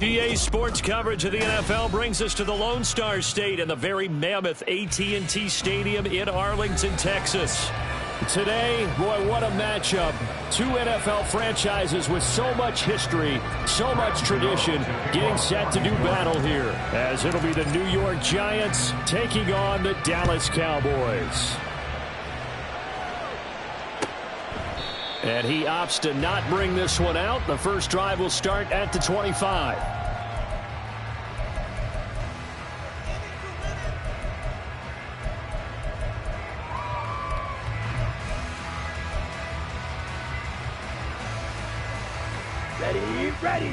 EA Sports coverage of the NFL brings us to the Lone Star State and the very mammoth AT&T Stadium in Arlington, Texas. Today, boy, what a matchup. Two NFL franchises with so much history, so much tradition, getting set to do battle here, as it'll be the New York Giants taking on the Dallas Cowboys. And he opts to not bring this one out. The first drive will start at the 25. Ready.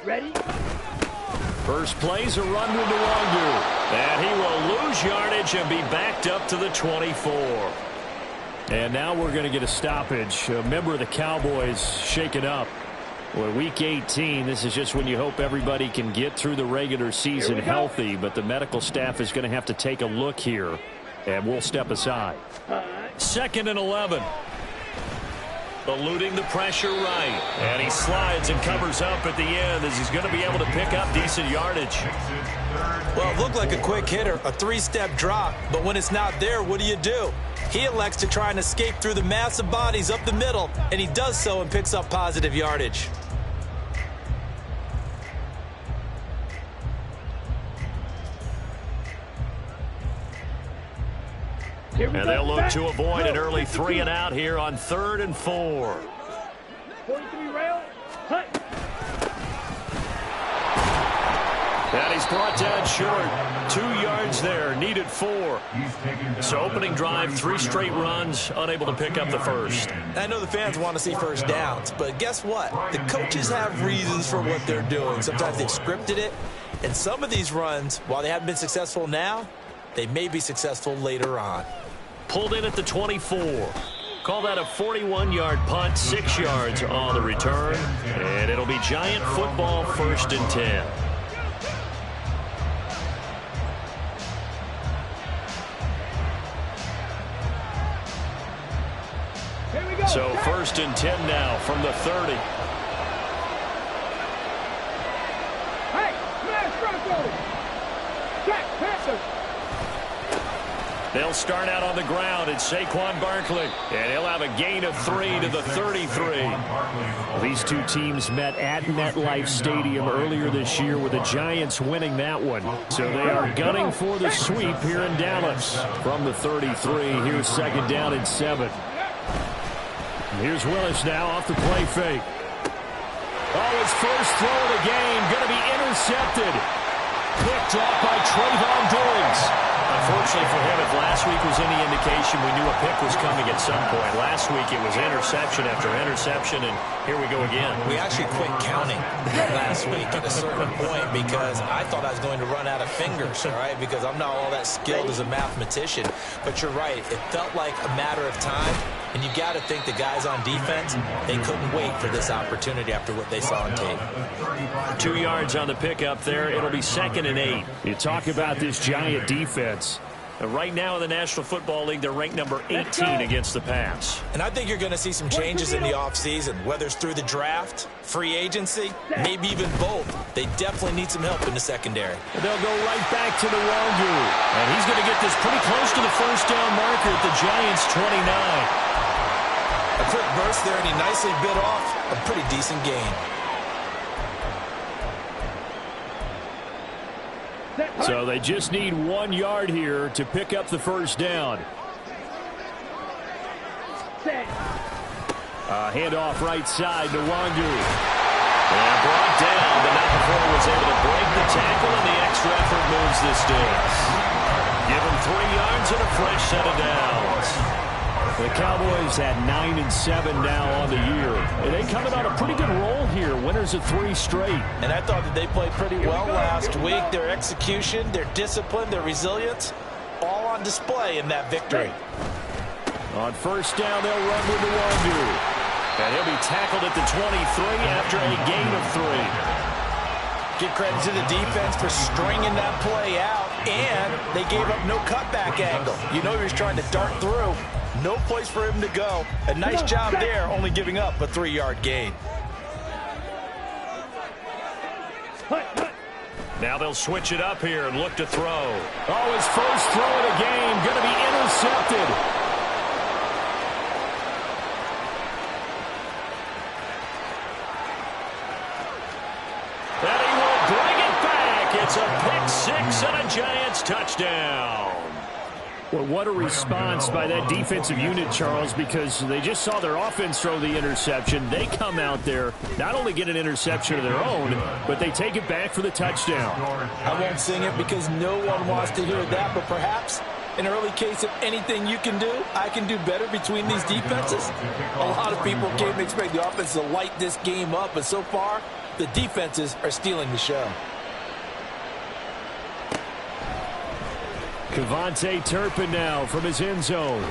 Ready. First play's a run to Nwangwu. And he will lose yardage and be backed up to the 24. And now we're going to get a stoppage. A member of the Cowboys shaken up. Well, week 18, this is just when you hope everybody can get through the regular season healthy. But the medical staff is going to have to take a look here. And we'll step aside. 2nd and 11. Eluding the pressure right. And he slides and covers up at the end as he's going to be able to pick up decent yardage. Well, it looked like a quick hitter, a 3-step drop. But when it's not there, what do? He elects to try and escape through the massive bodies up the middle. And he does so and picks up positive yardage. And they'll look to avoid an early 3 and out here on 3rd and 4. 43 rail. And he's brought down short. 2 yards there, needed 4. So opening drive, 3 straight runs, unable to pick up the first. I know the fans want to see first downs, but guess what? The coaches have reasons for what they're doing. Sometimes they've scripted it. And some of these runs, while they haven't been successful now, they may be successful later on. Pulled in at the 24. Call that a 41-yard punt, 6 yards on the return. And it'll be Giant football, 1st and 10. So 1st and 10 now from the 30. Hey, smash Bronco. Jack Panther. They'll start out on the ground. It's Saquon Barkley. And he'll have a gain of 3 to the 33. These two teams met at MetLife Stadium earlier this year with the Giants winning that one. So they are gunning for the sweep here in Dallas. From the 33, here's 2nd down and 7. Here's Willis now off the play fake. Oh, his first throw of the game going to be intercepted. Picked off by Trayvon Diggs. Unfortunately for him, if last week was any indication, we knew a pick was coming at some point. Last week it was interception after interception, and here we go again. We actually quit counting last week at a certain point because I thought I was going to run out of fingers, all right, because I'm not all that skilled as a mathematician. But you're right. It felt like a matter of time, and you got to think the guys on defense, they couldn't wait for this opportunity after what they saw on tape. 2 yards on the pickup there. It'll be 2nd and 8. You talk about this Giant defense. Right now in the National Football League, they're ranked number 18 against the pass. And I think you're going to see some changes in the offseason, whether it's through the draft, free agency, maybe even both. They definitely need some help in the secondary. And they'll go right back to Nwangwu. And he's going to get this pretty close to the first down marker at the Giants' 29. A quick burst there, and he nicely bit off a pretty decent gain. So they just need 1 yard here to pick up the first down. Handoff right side to Nwangwu. And brought down, but not before he was able to break the tackle, and the extra effort moves this distance. Give him 3 yards and a fresh set of downs. The Cowboys at 9-7 now on the year. And they coming on a pretty good roll here. Winners of 3 straight. And I thought that they played pretty well last week. Their execution, their discipline, their resilience, all on display in that victory. On first down, they'll run with Nwangwu. And he'll be tackled at the 23 after a gain of 3. Give credit to the defense for stringing that play out. And they gave up no cutback angle. You know he was trying to dart through. No place for him to go. A nice job there, only giving up a 3-yard gain. Now they'll switch it up here and look to throw. Oh, his first throw of the game going to be intercepted. And he will bring it back. It's a pick-6 and a Giants touchdown. Well, what a response by that defensive unit, Charles, because they just saw their offense throw the interception. They come out there, not only get an interception of their own, but they take it back for the touchdown. I won't sing it because no one wants to hear that, but perhaps an early case of anything you can do, I can do better between these defenses. A lot of people came to expect the offense to light this game up, but so far, the defenses are stealing the show. KaVontae Turpin now from his end zone.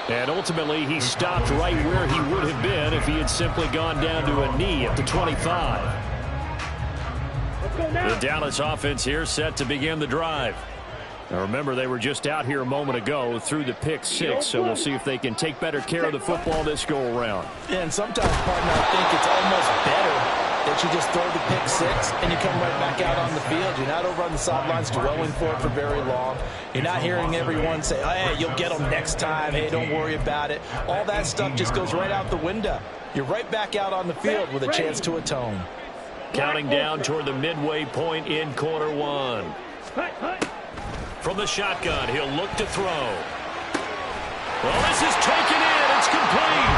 And ultimately, he stopped right where he would have been if he had simply gone down to a knee at the 25. The Dallas offense here set to begin the drive. Now remember, they were just out here a moment ago through the pick-6, so we'll see if they can take better care of the football this go-around. And sometimes, partner, I think it's almost better that you just throw the pick-6 and you come right back out on the field. You're not over on the sidelines dwelling for it for very long. You're not hearing everyone say, hey, you'll get them next time. Hey, don't worry about it. All that stuff just goes right out the window. You're right back out on the field with a chance to atone. Counting down toward the midway point in quarter 1. From the shotgun, he'll look to throw. Well, this is taken in. It's complete.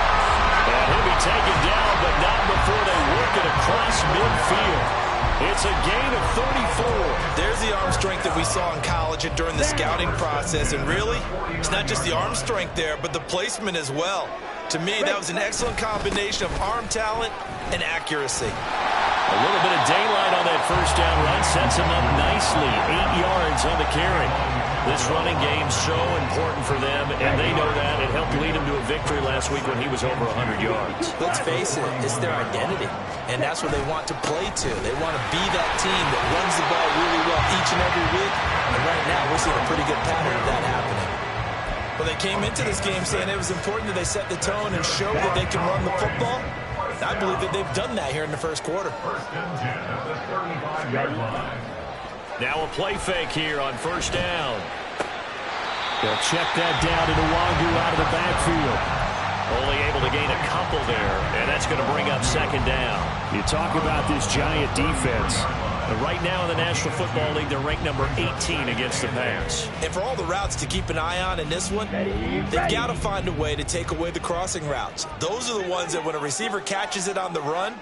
And he'll be taken down, but not before they work it across midfield. It's a gain of 34. There's the arm strength that we saw in college and during the scouting process. And really, it's not just the arm strength there, but the placement as well. To me, that was an excellent combination of arm talent and accuracy. A little bit of daylight on that first down run sets him up nicely. 8 yards on the carry. This running game so important for them, and they know that. It helped lead him to a victory last week when he was over 100 yards. Let's face it, it's their identity, and that's what they want to play to. They want to be that team that runs the ball really well each and every week, and right now we're seeing a pretty good pattern of that happening. Well, they came into this game saying it was important that they set the tone and show that they can run the football. I believe that they've done that here in the first quarter. Now a play fake here on first down. They'll check that down to Nwangwu out of the backfield. Only able to gain a couple there, and that's going to bring up second down. You talk about this Giant defense. And right now in the National Football League, they're ranked number 18 against the pass. And for all the routes to keep an eye on in this one, they've got to find a way to take away the crossing routes. Those are the ones that when a receiver catches it on the run,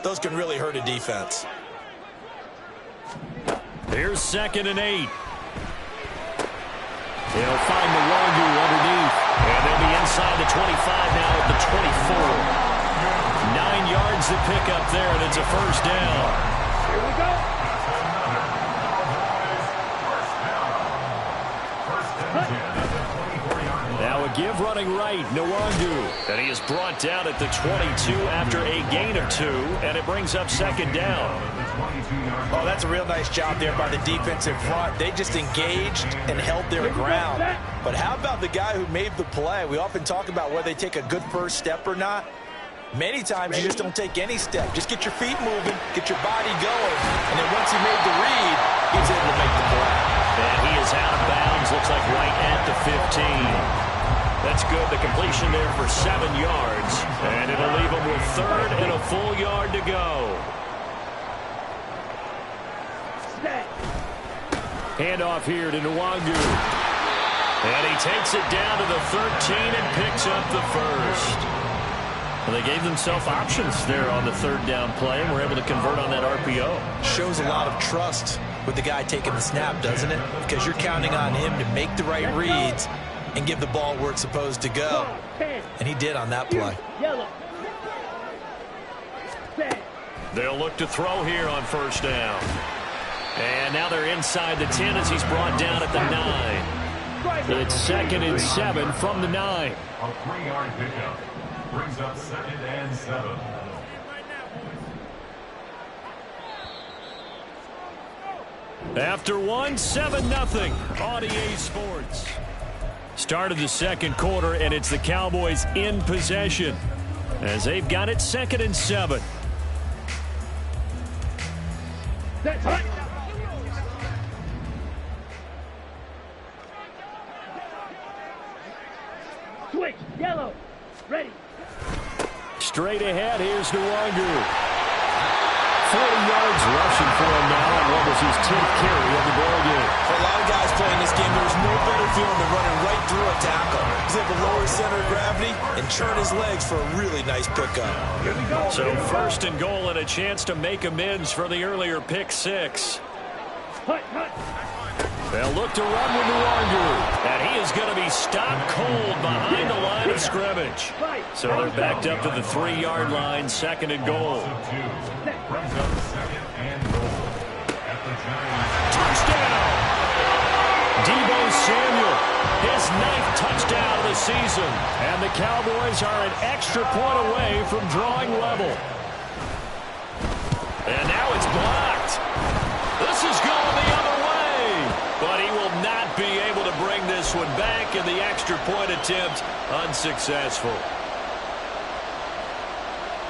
those can really hurt a defense. Here's 2nd and 8. They'll find Nwangwu underneath. And they'll be inside the 25 now at the 24. 9 yards to pick up there, and it's a first down. Here we go. Now a give running right, Nwangwu. And he is brought down at the 22 after a gain of 2, and it brings up second down. Oh, that's a real nice job there by the defensive front. They just engaged and held their ground. But how about the guy who made the play? We often talk about whether they take a good first step or not. Many times you just don't take any step. Just get your feet moving, get your body going, and then once he made the read, he was able to make the play. And he is out of bounds, looks like right at the 15. That's good. The completion there for 7 yards, and it'll leave him with 3rd and a full yard to go. Handoff here to Nwangwu. And he takes it down to the 13 and picks up the first. Well, they gave themselves options there on the 3rd down play and were able to convert on that RPO. Shows a lot of trust with the guy taking the snap, doesn't it? Because you're counting on him to make the right reads and give the ball where it's supposed to go. And he did on that play. They'll look to throw here on first down. And now they're inside the 10 as he's brought down at the 9. It's 2nd and 7 from the 9. A 3-yard pickup brings up 2nd and 7. After 1, 7-0 on EA Sports. Start of the second quarter, and it's the Cowboys in possession as they've got it 2nd and 7. That's hot. Switch. Yellow. Ready. Straight ahead, here's Nwangu. 40 yards rushing for him now on what was his 10th carry of the ball game. For a lot of guys playing this game, there's no better feeling than running right through a tackle. He's able to lower his center of gravity and turn his legs for a really nice pickup. So 1st and goal and a chance to make amends for the earlier pick 6. Hut, hut. They'll look to run with Nwangu, and he is going to be stopped cold behind the line of scrimmage. So they're backed up to the 3-yard line, 2nd and goal. Brings up 2nd and goal at the Giants. Touchdown! Deebo Samuel, his 9th touchdown of the season, and the Cowboys are an extra point away from drawing level. And now it's blocked. This is going the other way, but he will not be able to bring this one back, and the extra point attempt unsuccessful.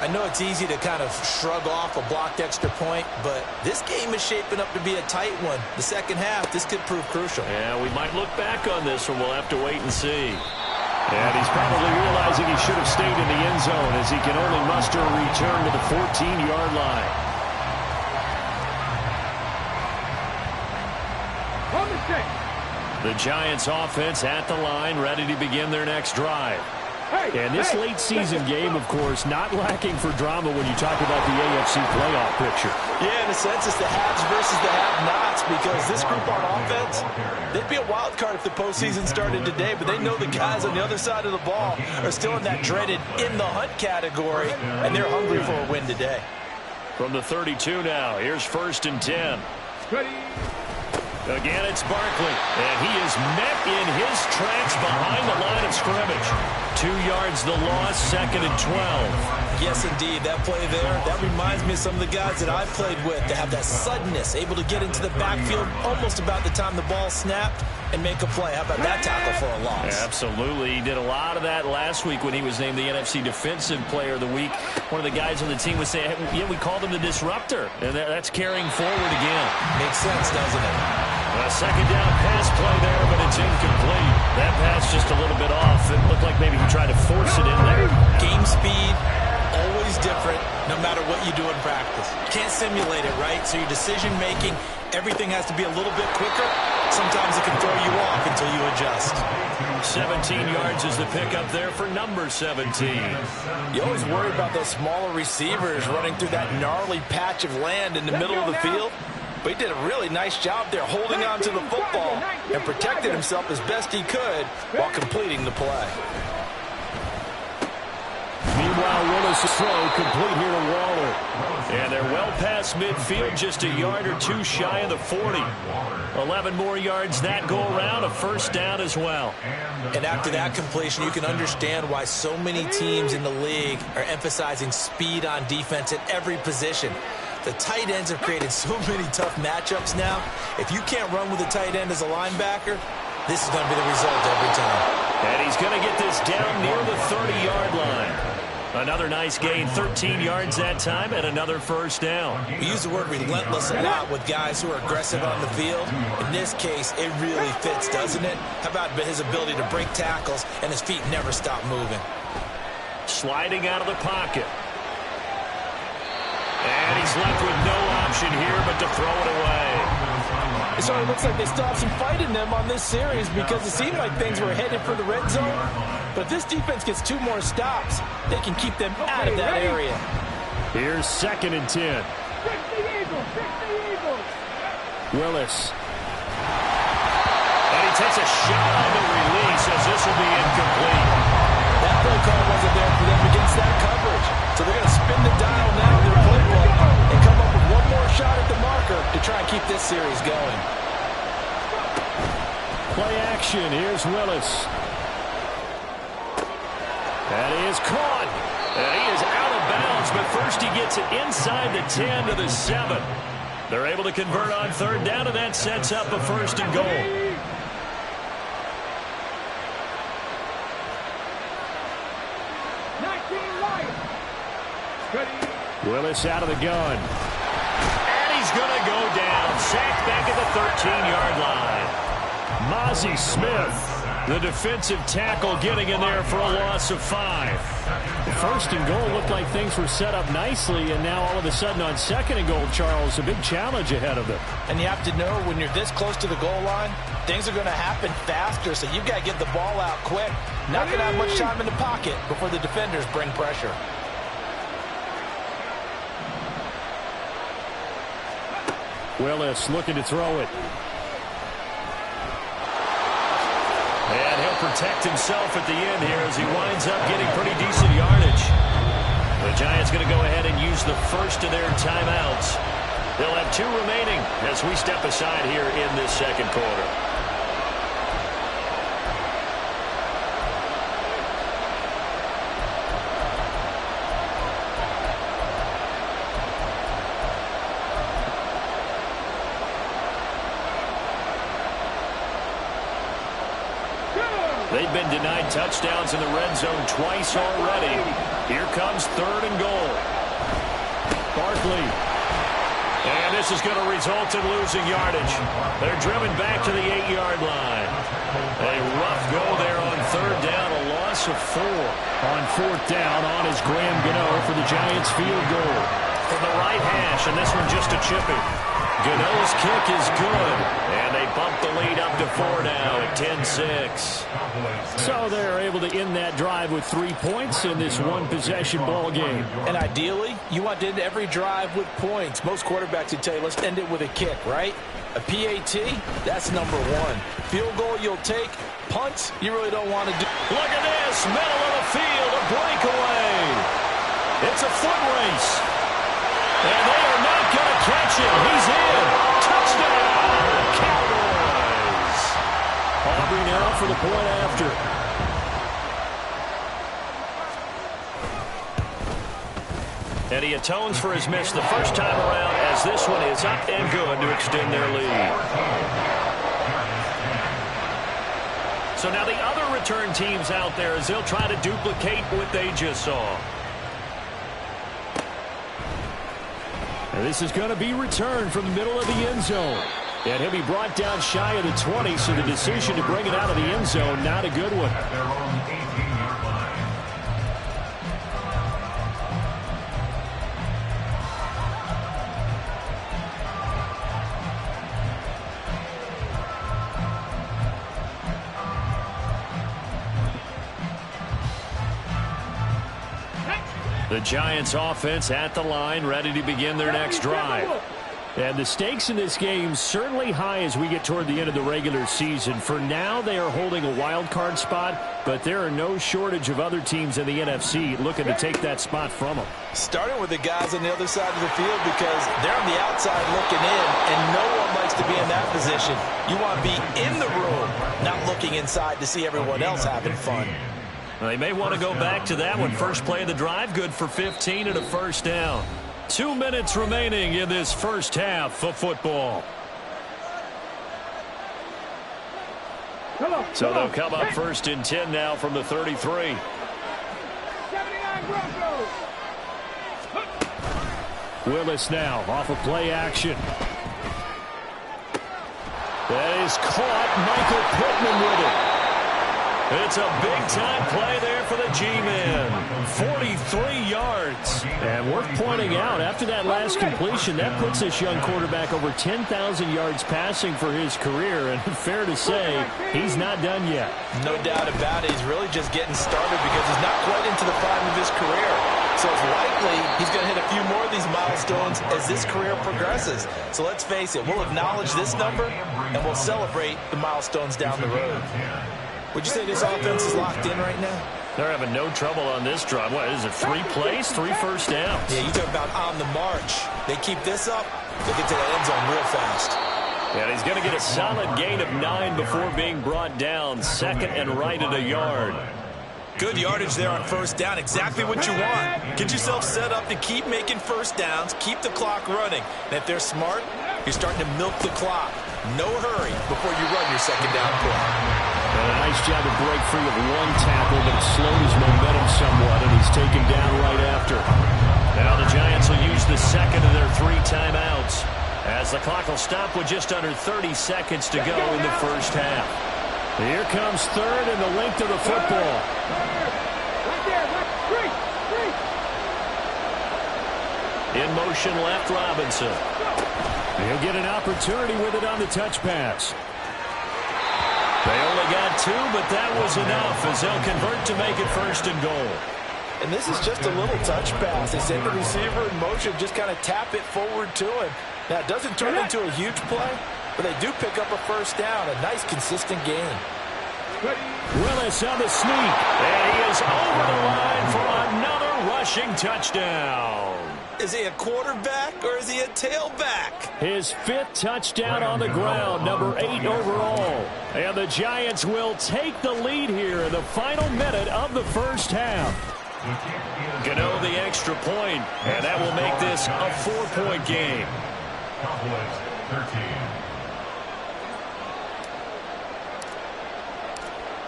I know it's easy to kind of shrug off a blocked extra point, but this game is shaping up to be a tight one. The second half, this could prove crucial. Yeah, we might look back on this one. We'll have to wait and see. And he's probably realizing he should have stayed in the end zone as he can only muster a return to the 14-yard line. On the stick. The Giants offense at the line, ready to begin their next drive. And this late season game, of course, not lacking for drama when you talk about the AFC playoff picture. Yeah, in a sense, it's the haves versus the have-nots, because this group on offense, they'd be a wild card if the postseason started today, but they know the guys on the other side of the ball are still in that dreaded in-the-hunt category, and they're hungry for a win today. From the 32 now, here's 1st and 10. Ready. Again, it's Barkley, and he is met in his tracks behind the line of scrimmage. 2 yards the loss, 2nd and 12. Yes, indeed. That play there, that reminds me of some of the guys that I've played with that have that suddenness, able to get into the backfield almost about the time the ball snapped and make a play. How about that tackle for a loss? Yeah, absolutely. He did a lot of that last week when he was named the NFC Defensive Player of the Week. One of the guys on the team would say, hey, yeah, we called him the disruptor, and that's carrying forward again. Makes sense, doesn't it? A 2nd down pass play there, but it's incomplete. That pass just a little bit off. It looked like maybe he tried to force it in there. Game speed, always different, no matter what you do in practice. You can't simulate it, right? So your decision-making, everything has to be a little bit quicker. Sometimes it can throw you off until you adjust. 17 yards is the pickup there for number 17. You always worry about those smaller receivers running through that gnarly patch of land in the middle of the field. But he did a really nice job there holding on to the football and protected himself as best he could while completing the play. Meanwhile, Willis' throw complete here to Waller. And they're well past midfield, just a yard or two shy of the 40. 11 more yards that go around, a 1st down as well. And after that completion, you can understand why so many teams in the league are emphasizing speed on defense at every position. The tight ends have created so many tough matchups now. If you can't run with a tight end as a linebacker, this is going to be the result every time. And he's going to get this down near the 30-yard line. Another nice gain, 13 yards that time, and another 1st down. We use the word relentless a lot with guys who are aggressive on the field. In this case, it really fits, doesn't it? How about his ability to break tackles and his feet never stop moving? Sliding out of the pocket. And he's left with no option here but to throw it away. It sort of looks like they still have some fight in them on this series because it seemed like things were headed for the red zone. But if this defense gets 2 more stops, they can keep them out of that area. Here's 2nd and 10. Fix the Eagles. Fix the Eagles. Willis. And he takes a shot on the release as this will be incomplete. That play call wasn't there for them against that coverage. So they're going to spin the dial now in their playbook and come up with 1 more shot at the marker to try and keep this series going. Play action. Here's Willis. And he is caught. And he is out of bounds, but first he gets it inside the 10 to the 7. They're able to convert on 3rd down, and that sets up a 1st and goal. Willis out of the gun. And he's going to go down. Sacked back at the 13-yard line. Mazi Smith, the defensive tackle, getting in there for a loss of 5. The first and goal looked like things were set up nicely, and now all of a sudden on second and goal, Charles, a big challenge ahead of them. And you have to know when you're this close to the goal line, things are going to happen faster, so you've got to get the ball out quick. Not going to have much time in the pocket before the defenders bring pressure. Willis looking to throw it. And he'll protect himself at the end here as he winds up getting pretty decent yardage. The Giants going to go ahead and use the first of their timeouts. They'll have 2 remaining as we step aside here in this second quarter. They've been denied touchdowns in the red zone twice already. Here comes third and goal. Barkley. And this is going to result in losing yardage. They're driven back to the 8-yard line. A rough go there on third down, a loss of 4. On fourth down, on is Graham Gano for the Giants field goal. From the right hash, and this one just a chipping. Gano's kick is good, and they bump the lead up to 4 now at 10-6. So they're able to end that drive with 3 points in this one-possession ball game. And ideally, you want to end every drive with points. Most quarterbacks would tell you, let's end it with a kick, right? A PAT, that's number 1. Field goal you'll take. Punts, you really don't want to do. Look at this, middle of the field, a breakaway. It's a foot race. And they are not going to catch him. He's in. Touchdown, Cowboys. Aubrey now for the point after. And he atones for his miss the first time around as this one is up and good to extend their lead. So now the other return teams out there as they'll try to duplicate what they just saw. And this is going to be returned from the middle of the end zone. And he'll be brought down shy of the 20, so the decision to bring it out of the end zone, not a good one. At their own 18-yard line. The Giants offense at the line, ready to begin their next drive. And the stakes in this game certainly high as we get toward the end of the regular season. For now, they are holding a wild card spot, but there are no shortage of other teams in the NFC looking to take that spot from them. Starting with the guys on the other side of the field because they're on the outside looking in, and no one likes to be in that position. You want to be in the room, not looking inside to see everyone else having fun. Well, they may want to go back to that one. First play of the drive, good for 15 and a first down. 2 minutes remaining in this first half of football. So they'll come up first and 10 now from the 33. 79 Broncos. Willis now off of play action. That is caught. Michael Pittman with it. It's a big-time play there for the G-Men. 43 yards. And worth pointing out, after that last completion, that puts this young quarterback over 10,000 yards passing for his career. And fair to say, he's not done yet. No doubt about it. He's really just getting started because he's not quite into the prime of his career. So it's likely he's going to hit a few more of these milestones as this career progresses. So let's face it, we'll acknowledge this number, and we'll celebrate the milestones down the road. Would you say this offense is locked in right now? They're having no trouble on this drive. What is it, 3 plays, 3 first downs? Yeah, you talk about on the march. They keep this up, they get to the end zone real fast. And he's going to get a solid gain of 9 before being brought down. Second and right at a yard. Good yardage there on first down. Exactly what you want. Get yourself set up to keep making first downs, keep the clock running. And if they're smart, you're starting to milk the clock. No hurry before you run your second down play. And a nice job to break free of one tackle, but it slowed his momentum somewhat, and he's taken down right after. Now the second of their 3 timeouts, as the clock will stop with just under 30 seconds to go in the first half. Here comes third and the length of the football. Right there, right, three. In motion left, Robinson. He'll get an opportunity with it on the touch pass. They only got 2, but that was enough as they'll convert to make it first and goal. And this is just a little touch pass. They send the receiver in motion, just kind of tap it forward to him. Now, it doesn't turn into a huge play, but they do pick up a first down. A nice, consistent gain. Willis on the sneak, and he is over the line for another rushing touchdown. Is he a quarterback or is he a tailback? His 5th touchdown on the ground, number 8 overall. And the Giants will take the lead here in the final minute of the first half. Gano the extra point, and that will make this a 4-point game. Cowboys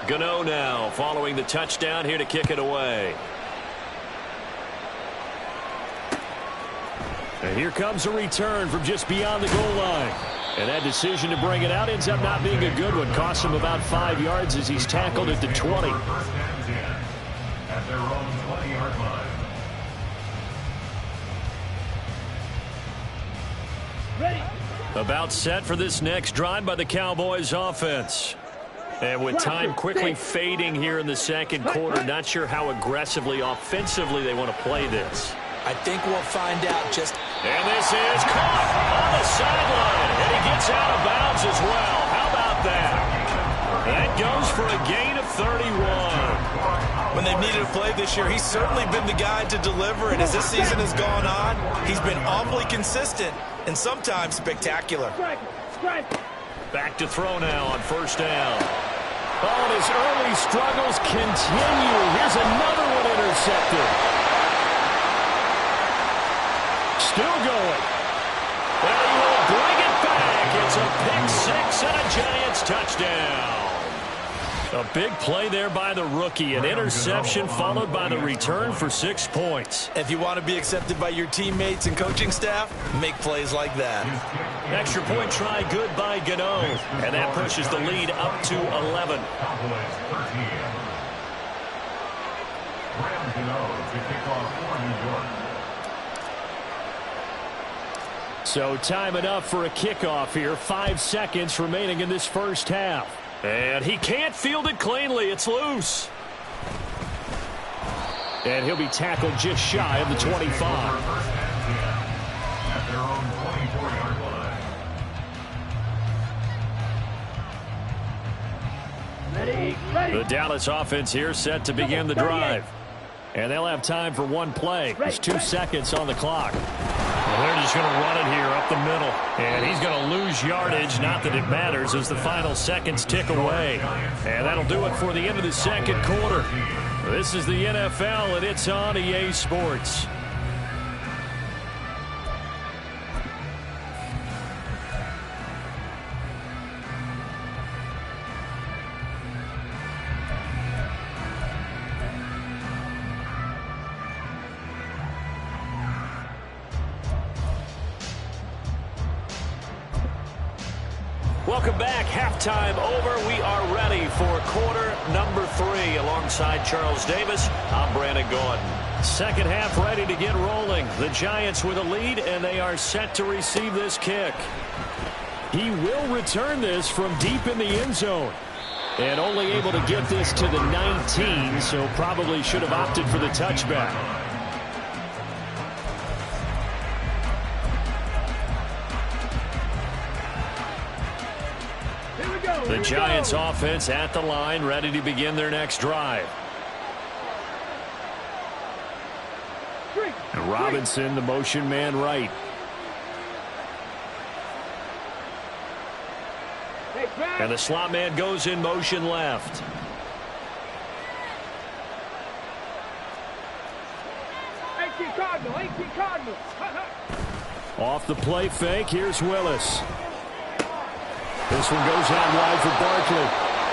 13. Gano now following the touchdown here to kick it away. And here comes a return from just beyond the goal line. And that decision to bring it out ends up not being a good one. Costs him about 5 yards as he's tackled at the 20. First and 10 at their own 20-yard line. Ready. About set for this next drive by the Cowboys offense. And with time quickly fading here in the second quarter, not sure how aggressively, offensively they want to play this. I think we'll find out just... And this is caught on the sideline. And he gets out of bounds as well. How about that? That goes for a gain of 31. When they've needed a play this year, he's certainly been the guy to deliver. And as this season has gone on, he's been awfully consistent and sometimes spectacular. Strike. Back to throw now on first down. Oh, and his early struggles continue. Here's another one intercepted. Still going. Well, he will bring it back. It's a pick 6 and a Giants touchdown. A big play there by the rookie. An interception followed by the return for 6 points. If you want to be accepted by your teammates and coaching staff, make plays like that. Extra point try good by Gano. And that pushes the lead up to 11. Cowboys 13. Graham Gano to kick off for New York. So time enough for a kickoff here. 5 seconds remaining in this first half. And he can't field it cleanly. It's loose. And he'll be tackled just shy of the 25. First and 10 at their own 24-yard line. Ready. The Dallas offense here set to begin the drive. And they'll have time for one play. There's 2 seconds on the clock. Well, they're just going to run it here up the middle. And he's going to lose yardage. Not that it matters as the final seconds tick away. And that'll do it for the end of the second quarter. This is the NFL, and it's on EA Sports. Welcome back. Halftime over. We are ready for quarter number 3. Alongside Charles Davis, I'm Brandon Gordon. Second half ready to get rolling. The Giants with a lead, and they are set to receive this kick. He will return this from deep in the end zone. And only able to get this to the 19, so probably should have opted for the touchback. The Giants offense at the line, ready to begin their next drive. And Robinson, the motion man right. And the slot man goes in motion left. Off the play fake, here's Willis. This one goes out wide for Barkley.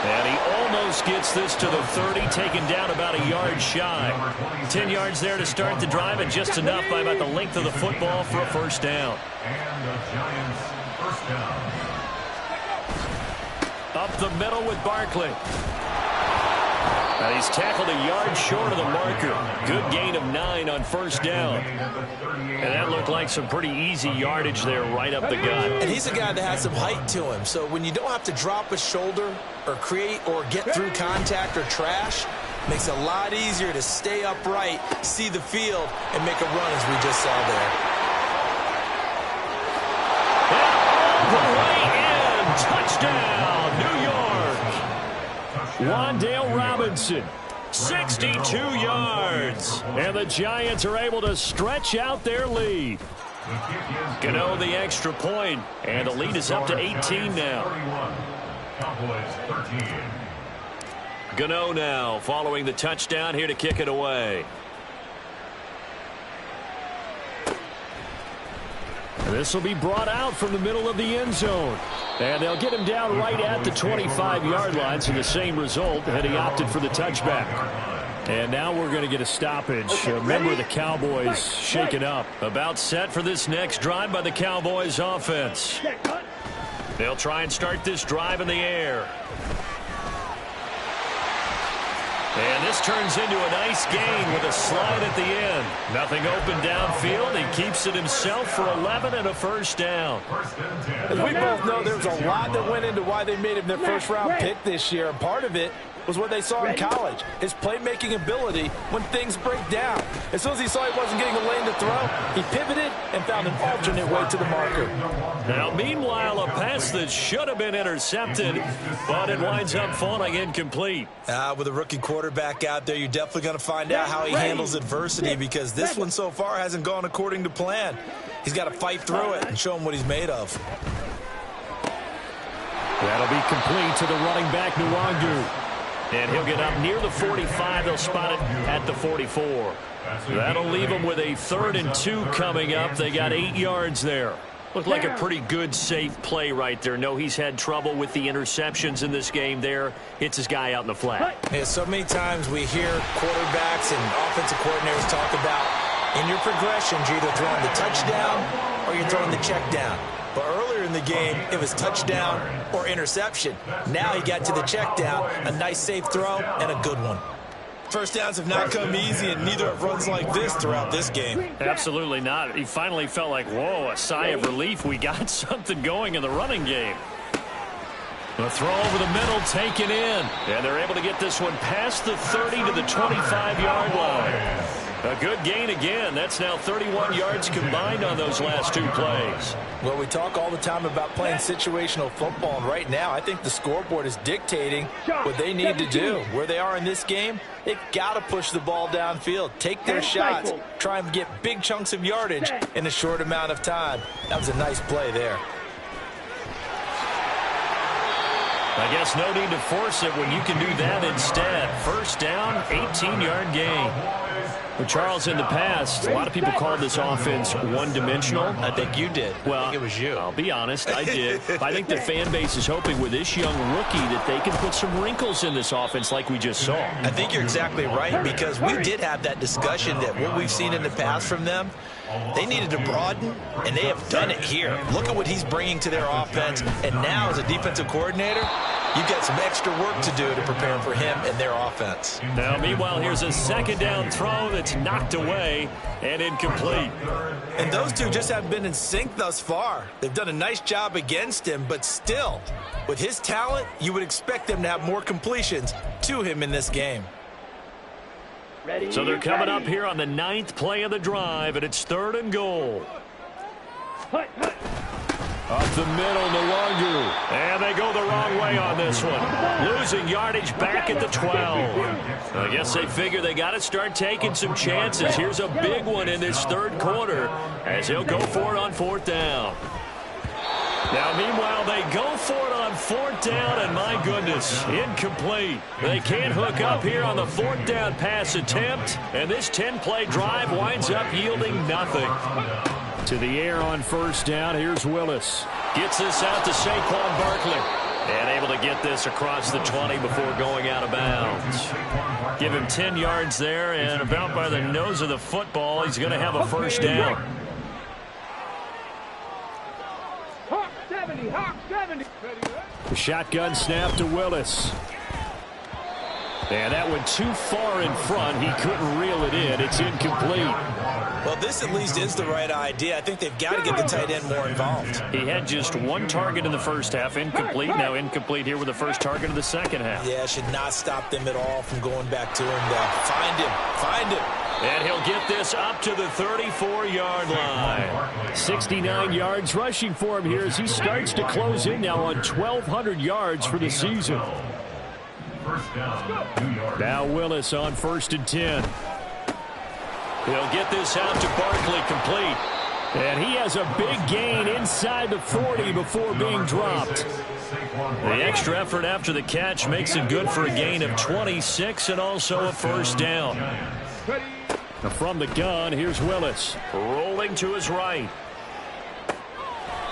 And he almost gets this to the 30, taken down about a yard shy. 10 yards there to start the drive, and just enough by about the length of the football for a first down. And the Giants first down. Up the middle with Barkley. And he's tackled a yard short of the marker. Good gain of 9 on first down. And that looked like some pretty easy yardage there right up the gut. And he's a guy that has some height to him. So when you don't have to drop a shoulder or create or get through contact or trash, makes it a lot easier to stay upright, see the field, and make a run as we just saw there. And all the way in. Touchdown, New York. Wan'Dale Robinson, 62 yards. And the Giants are able to stretch out their lead. Gano the extra point, and the lead is up to 18 now. Cowboys 13. Gano now following the touchdown here to kick it away. This will be brought out from the middle of the end zone. And they'll get him down right at the 25-yard line, so the same result had he opted for the touchback. And now we're going to get a stoppage. Remember, the Cowboys shaken up. About set for this next drive by the Cowboys offense. They'll try and start this drive in the air. And this turns into a nice gain with a slide at the end. Nothing open downfield. He keeps it himself for 11 and a first down. As we both know, there's a lot that went into why they made him their first-round pick this year, and part of it was what they saw in college, his playmaking ability when things break down. As soon as he saw he wasn't getting a lane to throw, he pivoted and found an alternate way to the marker. Now, meanwhile, a pass that should have been intercepted, but it winds up falling incomplete. With a rookie quarterback out there, you're definitely going to find out how he handles adversity, because this one so far hasn't gone according to plan. He's got to fight through it and show him what he's made of. That'll be complete to the running back, Nwangu. And he'll get up near the 45. They'll spot it at the 44. That'll leave them with a 3rd and 2 coming up. They got 8 yards there. Looked like a pretty good, safe play right there. No, he's had trouble with the interceptions in this game there. Hits his guy out in the flat. Yeah, so many times we hear quarterbacks and offensive coordinators talk about in your progressions, you're either throwing the touchdown or you're throwing the check down. But earlier in the game, it was touchdown or interception. Now he got to the check down, a nice safe throw, and a good one. First downs have not come easy, and neither have runs like this throughout this game. Absolutely not. He finally felt like, whoa, a sigh of relief. We got something going in the running game. The throw over the middle, taken in. And they're able to get this one past the 30 to the 25-yard line. A good gain again. That's now 31 yards combined on those last 2 plays. Well, we talk all the time about playing situational football, and right now I think the scoreboard is dictating what they need to do. Where they are in this game, they've got to push the ball downfield, take their shots, try and get big chunks of yardage in a short amount of time. That was a nice play there. I guess no need to force it when you can do that instead. First down, 18-yard gain. Well, Charles, in the past, a lot of people called this offense one-dimensional. I think you did. Well, I think it was you. I'll be honest, I did. I think the fan base is hoping with this young rookie that they can put some wrinkles in this offense like we just saw. I think you're exactly right, because we did have that discussion that what we've seen in the past from them, they needed to broaden, and they have done it here. Look at what he's bringing to their offense, and now as a defensive coordinator, you've got some extra work to do to prepare for him and their offense. Now, meanwhile, here's a second down throw that's knocked away and incomplete. And those two just haven't been in sync thus far. They've done a nice job against him, but still, with his talent, you would expect them to have more completions to him in this game. So they're coming up here on the 9th play of the drive, and it's 3rd and goal. Up the middle, Nwangu. And they go the wrong way on this one. Losing yardage back at the 12. I guess they figure they got to start taking some chances. Here's a big one in this 3rd quarter as he'll go for it on 4th down. Now, meanwhile, they go for it on 4th down, and my goodness, incomplete. They can't hook up here on the 4th down pass attempt, and this 10-play drive winds up yielding nothing. To the air on 1st down, here's Willis. Gets this out to Saquon Barkley. And able to get this across the 20 before going out of bounds. Give him 10 yards there, and about by the nose of the football, he's going to have a first down. Hawk 70, Hawk 70. The shotgun snap to Willis. And that went too far in front. He couldn't reel it in. It's incomplete. Well, this at least is the right idea. I think they've got to get the tight end more involved. He had just one target in the first half, incomplete. Now incomplete here with the first target of the second half. Yeah, should not stop them at all from going back to him. Find him. Find him. And he'll get this up to the 34-yard line. 69 yards rushing for him here as he starts to close in now on 1,200 yards for the season. First down, New York. Now Willis on 1st and 10. He'll get this out to Barkley, complete. And he has a big gain inside the 40 before being dropped. The extra effort after the catch makes it good for a gain of 26 and also a first down. From the gun, here's Willis. Rolling to his right.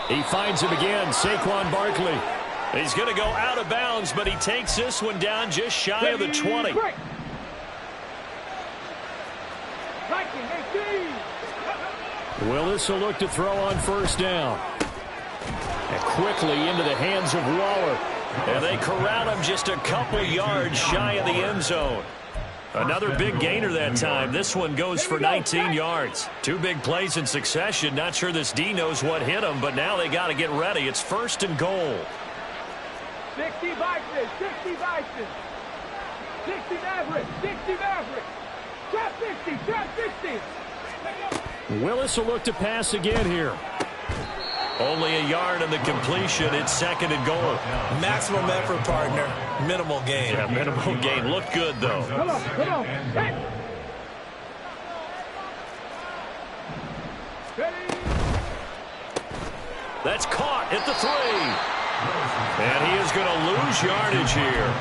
He finds him again, Saquon Barkley. He's going to go out of bounds, but he takes this one down just shy of the 20. Willis will look to throw on first down. And quickly into the hands of Waller. And they corral him just a couple yards shy of the end zone. Another big gainer that time. This one goes for 19 yards. Two big plays in succession. Not sure this D knows what hit him, but now they got to get ready. It's 1st and goal. 60 Vikings, 60 Vikings. 60 Mavericks, 60 Mavericks. Trap 60, trap 60. Willis will look to pass again here. Only a yard on the completion. It's 2nd and goal. Maximum effort, partner. Minimal gain. Yeah, minimal gain. Looked good, though. Come on, come on. Hey. Ready. That's caught at the 3. And he is going to lose yardage here.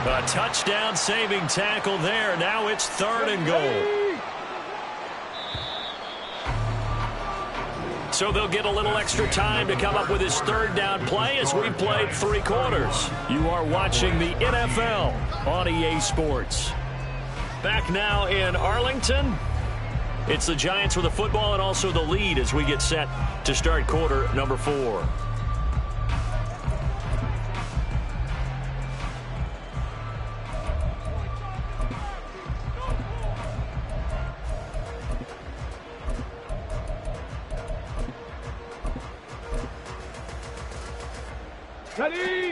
A touchdown saving tackle there. Now it's 3rd and goal. So they'll get a little extra time to come up with his 3rd down play as we've played 3 quarters. You are watching the NFL on EA Sports. Back now in Arlington. It's the Giants with the football and also the lead as we get set to start quarter number 4.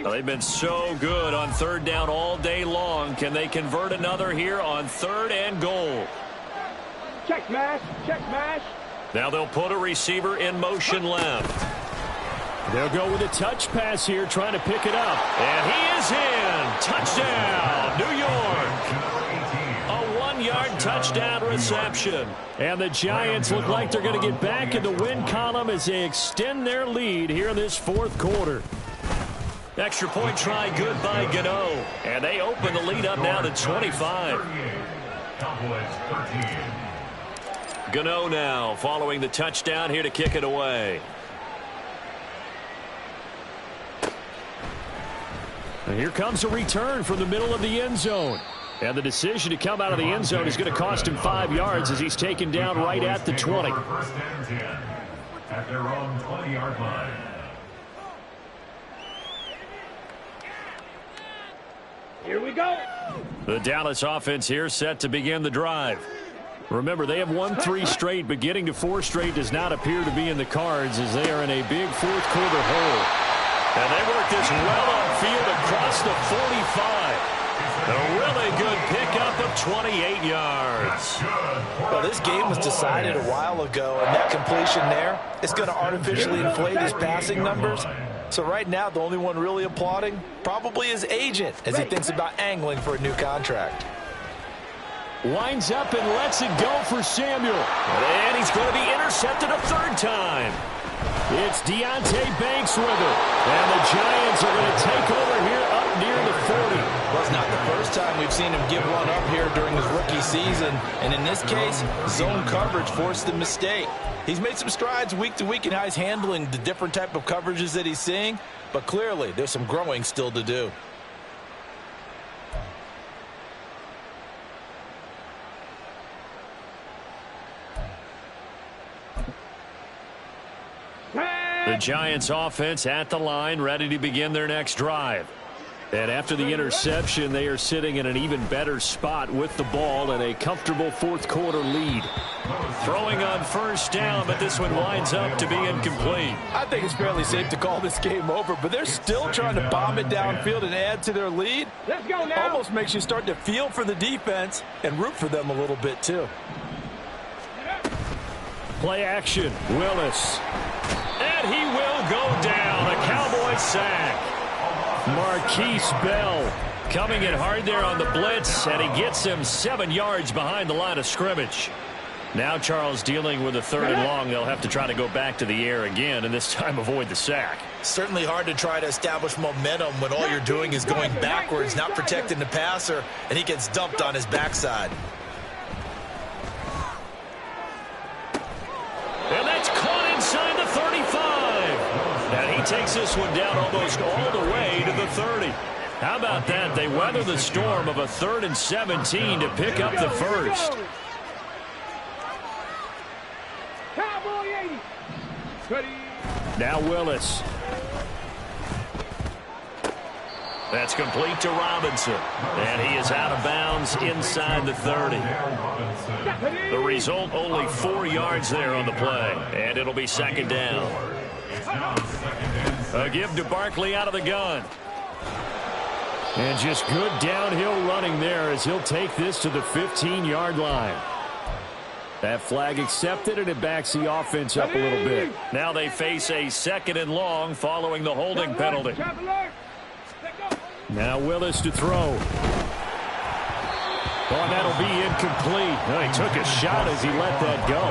Well, they've been so good on 3rd down all day long. Can they convert another here on 3rd and goal? Check mash, check mash. Now they'll put a receiver in motion left. They'll go with a touch pass here, trying to pick it up. And he is in. Touchdown, New York. A 1-yard touchdown reception. And the Giants look like they're going to get back in the win column as they extend their lead here in this 4th quarter. Extra point try good by Gano. And they open the lead up now to 25. Gano now following the touchdown here to kick it away. And here comes a return from the middle of the end zone. And the decision to come out of the end zone is going to cost him 5 yards as he's taken down right at the 20. First and 10 at their own 20-yard line. Here we go. The Dallas offense here set to begin the drive. Remember, they have won 3 straight, but getting to 4 straight does not appear to be in the cards as they are in a big 4th quarter hole. And they work this well upfield across the 45. A really good pickup of 28 yards. Well, this game was decided a while ago, and that completion there is going to artificially inflate his passing numbers. So right now, the only one really applauding probably his agent as he thinks about angling for a new contract. Winds up and lets it go for Samuel. And he's going to be intercepted a 3rd time. It's Deonte Banks with it. And the Giants are going to take over here up near the 40. Well, it's not the first time we've seen him give one up here during his rookie season. And in this case, zone coverage forced the mistake. He's made some strides week to week in how he's handling the different type of coverages that he's seeing. But clearly, there's some growing still to do. The Giants offense at the line, ready to begin their next drive. And after the interception, they are sitting in an even better spot with the ball and a comfortable fourth quarter lead. Throwing on first down, but this one winds up to be incomplete. I think it's fairly safe to call this game over, but they're still trying to bomb it downfield and add to their lead. Let's go now. Almost makes you start to feel for the defense and root for them a little bit too. Play action, Willis. And he will go down. A Cowboy sack. Marquise Bell coming in hard there on the blitz, and he gets him 7 yards behind the line of scrimmage. Now Charles dealing with a 3rd and long. They'll have to try to go back to the air again, and this time avoid the sack. Certainly hard to try to establish momentum when all you're doing is going backwards, not protecting the passer, and he gets dumped on his backside. And that's caught inside the 35. And he takes this one down almost all the way to the 30. How about that? They weather the storm of a 3rd and 17 to pick up the first. Cowboy 80. Ready. Now Willis. That's complete to Robinson. And he is out of bounds inside the 30. The result, only 4 yards there on the play. And it'll be 2nd down. A give to Barkley out of the gun. And just good downhill running there as he'll take this to the 15-yard line. That flag accepted, and it backs the offense up a little bit. Now they face a 2nd and long following the holding penalty. Now Willis to throw. Oh, and that'll be incomplete. Well, he took a shot as he let that go.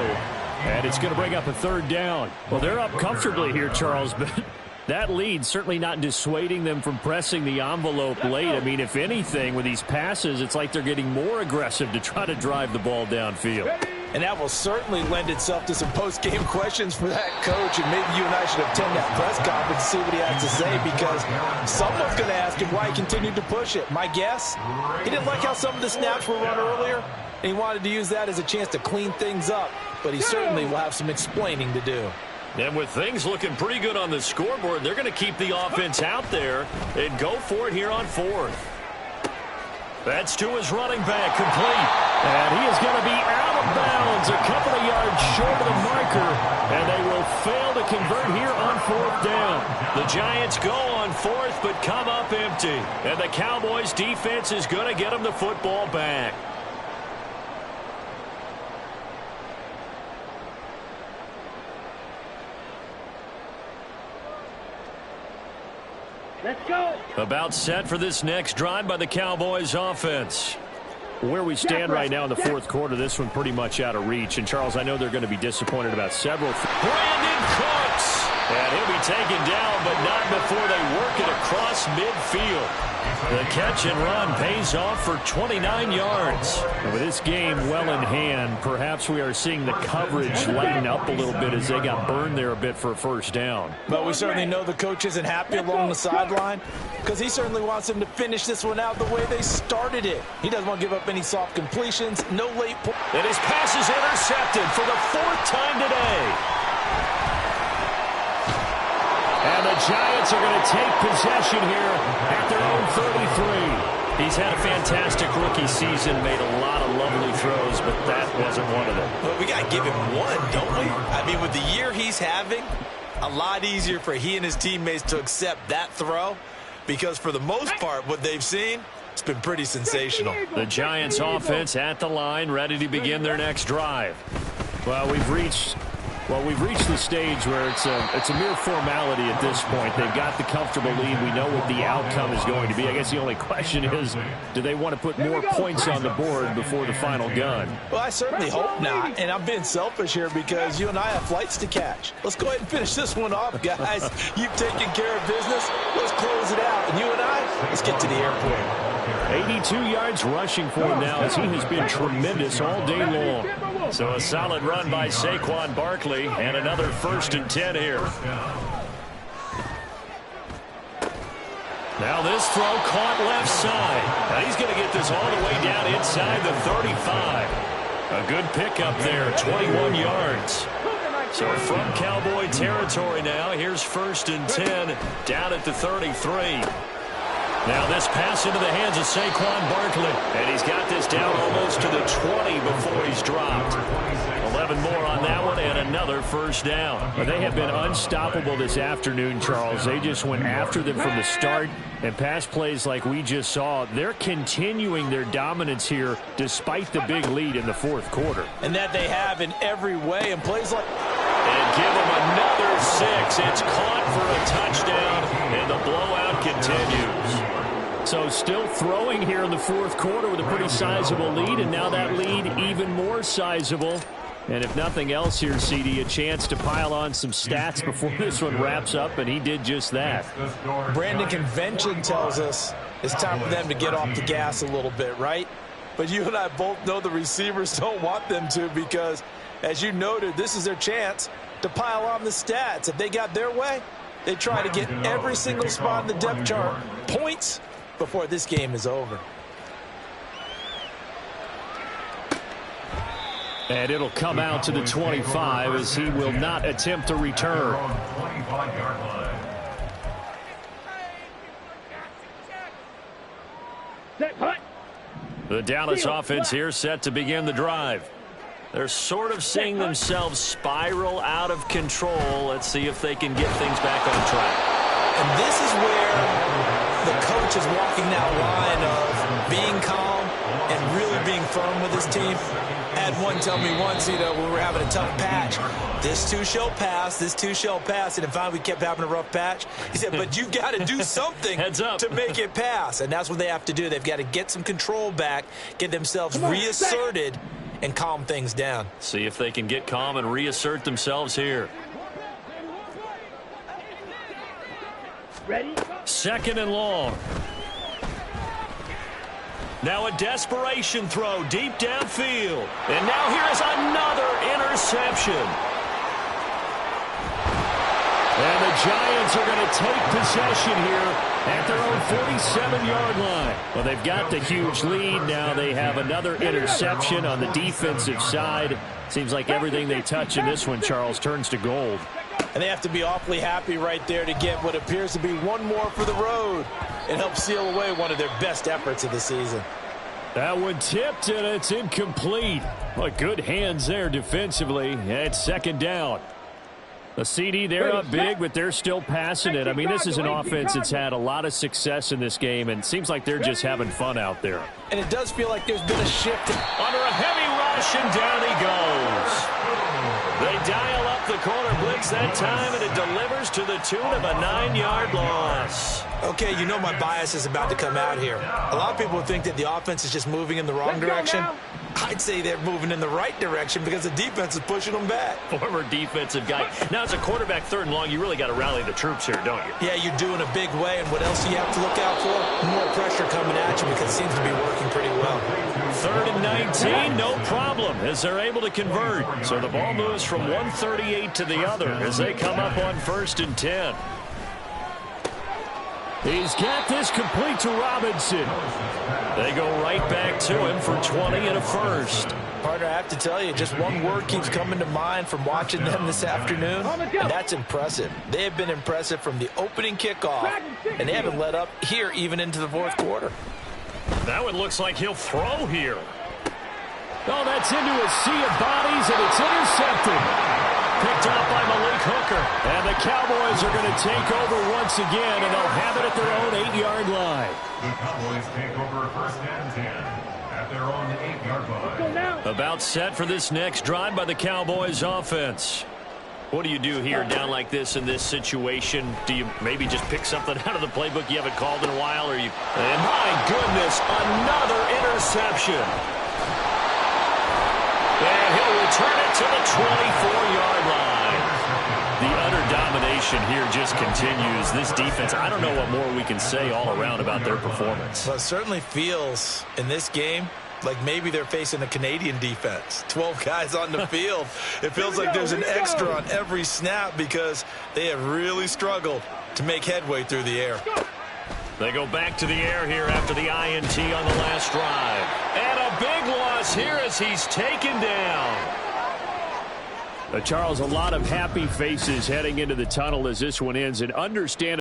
And it's going to bring up a 3rd down. Well, they're up comfortably here, Charles, but that lead certainly not dissuading them from pressing the envelope late. I mean, if anything, with these passes, it's like they're getting more aggressive to try to drive the ball downfield. And that will certainly lend itself to some post-game questions for that coach. And maybe you and I should attend that press conference to see what he has to say, because someone's going to ask him why he continued to push it. My guess, he didn't like how some of the snaps were run earlier, and he wanted to use that as a chance to clean things up. But he certainly will have some explaining to do. And with things looking pretty good on the scoreboard, they're going to keep the offense out there and go for it here on 4th. That's to his running back, complete. And he is going to be out of bounds, a couple of yards short of the marker. And they will fail to convert here on 4th down. The Giants go on 4th, but come up empty. And the Cowboys defense is going to get them the football back. Let's go. About set for this next drive by the Cowboys offense. Where we stand right now in the 4th quarter, this one pretty much out of reach. And, Charles, I know they're going to be disappointed about several. Brandon Cooks. And he'll be taken down, but not before they work it across midfield. The catch and run pays off for 29 yards. And with this game well in hand, perhaps we are seeing the coverage lighten up a little bit as they got burned there a bit for a 1st down. But we certainly know the coach isn't happy along the sideline, because he certainly wants them to finish this one out the way they started it. He doesn't want to give up any soft completions, no late points. And his pass is intercepted for the 4th time today. And the Giants are going to take possession here at their own 33. He's had a fantastic rookie season, made a lot of lovely throws, but that wasn't one of them. Well, we got to give him one, don't we? I mean, with the year he's having, a lot easier for he and his teammates to accept that throw, because for the most part, what they've seen, it's been pretty sensational. The Giants offense at the line, ready to begin their next drive. Well, we've reached Well, we've reached the stage where it's a mere formality at this point. They've got the comfortable lead. We know what the outcome is going to be. I guess the only question is, do they want to put more points on the board before the final gun? Well, I certainly hope not, and I'm being selfish here because you and I have flights to catch. Let's go ahead and finish this one off, guys. You've taken care of business. Let's close it out, and you and I, let's get to the airport. 82 yards rushing for him now as he has been tremendous all day long. So a solid run by Saquon Barkley and another 1st and 10 here. Now this throw caught left side. Now he's going to get this all the way down inside the 35. A good pickup there, 21 yards. So from Cowboy territory now, here's 1st and 10 down at the 33. Now this pass into the hands of Saquon Barkley. And he's got this down almost to the 20 before he's dropped. 11 more on that one and another 1st down. But they have been unstoppable this afternoon, Charles. They just went after them from the start. And pass plays like we just saw, they're continuing their dominance here despite the big lead in the 4th quarter. And that they have in every way. And plays like... And give them another 6. It's caught for a touchdown, and the blowout continues. So still throwing here in the 4th quarter with a pretty sizable lead, and now that lead even more sizable. And if nothing else here, CD, a chance to pile on some stats before this one wraps up, and he did just that. Brandon, convention tells us it's time for them to get off the gas a little bit, right? But you and I both know the receivers don't want them to because, as you noted, this is their chance to pile on the stats. If they got their way, they try to get every single spot in the depth chart points before this game is over. And it'll come out to the 25 as he will not attempt a return. The Dallas offense here set to begin the drive. They're sort of seeing themselves spiral out of control. Let's see if they can get things back on track. And this is where the coach is walking that line of being calm and really being firm with his team. Had one tell me once, when we were having a tough patch, this too shall pass, this too shall pass. And if finally we kept having a rough patch, he said, but you've got to do something to make it pass. And that's what they have to do. They've got to get some control back, get themselves reasserted, and calm things down. See if they can get calm and reassert themselves here. Ready? 2nd and long. Now a desperation throw deep downfield. And now here is another interception. And the Giants are going to take possession here at their own 47-yard line. Well, they've got the huge lead. Now they have another interception on the defensive side. Seems like everything they touch in this one, Charles, turns to gold. And they have to be awfully happy right there to get what appears to be one more for the road and help seal away one of their best efforts of the season. That one tipped, and it's incomplete. But good hands there defensively at 2nd down. The CD, they're up big, but they're still passing it. I mean, this is an offense that's had a lot of success in this game, and it seems like they're just having fun out there. And it does feel like there's been a shift. Under a heavy rush, and down he goes. They dial up the corner blitz that time, and it delivers to the tune of a 9-yard loss. Okay, you know my bias is about to come out here. A lot of people think that the offense is just moving in the wrong direction. I'd say they're moving in the right direction because the defense is pushing them back. Former defensive guy. Now, as a quarterback 3rd and long, you really got to rally the troops here, don't you? Yeah, you're doing a big way, and what else do you have to look out for? More pressure coming at you because it seems to be working pretty well. 3rd and 19, no problem, as they're able to convert. So the ball moves from 138 to the other as they come up on 1st and 10. He's got this complete to Robinson. They go right back to him for 20 and a 1st. Partner, I have to tell you, just one word keeps coming to mind from watching them this afternoon, and that's impressive. They have been impressive from the opening kickoff, and they haven't let up here even into the 4th quarter. That one looks like he'll throw here. Oh, that's into a sea of bodies, and it's intercepted. Picked off by Malik Hooker. And the Cowboys are going to take over once again, and they'll have it at their own 8-yard line. The Cowboys take over 1st and 10 at their own 8-yard line. About set for this next drive by the Cowboys offense. What do you do here down like this in this situation? Do you maybe just pick something out of the playbook you haven't called in a while? And my goodness, another interception. And he'll return it to the 24-yard line. The utter domination here just continues. This defense, I don't know what more we can say all around about their performance. Well, it certainly feels in this game like maybe they're facing a Canadian defense. 12 guys on the field. It feels like there's an extra on every snap because they have really struggled to make headway through the air. They go back to the air here after the INT on the last drive. And a big loss here as he's taken down. Charles, a lot of happy faces heading into the tunnel as this one ends, and understand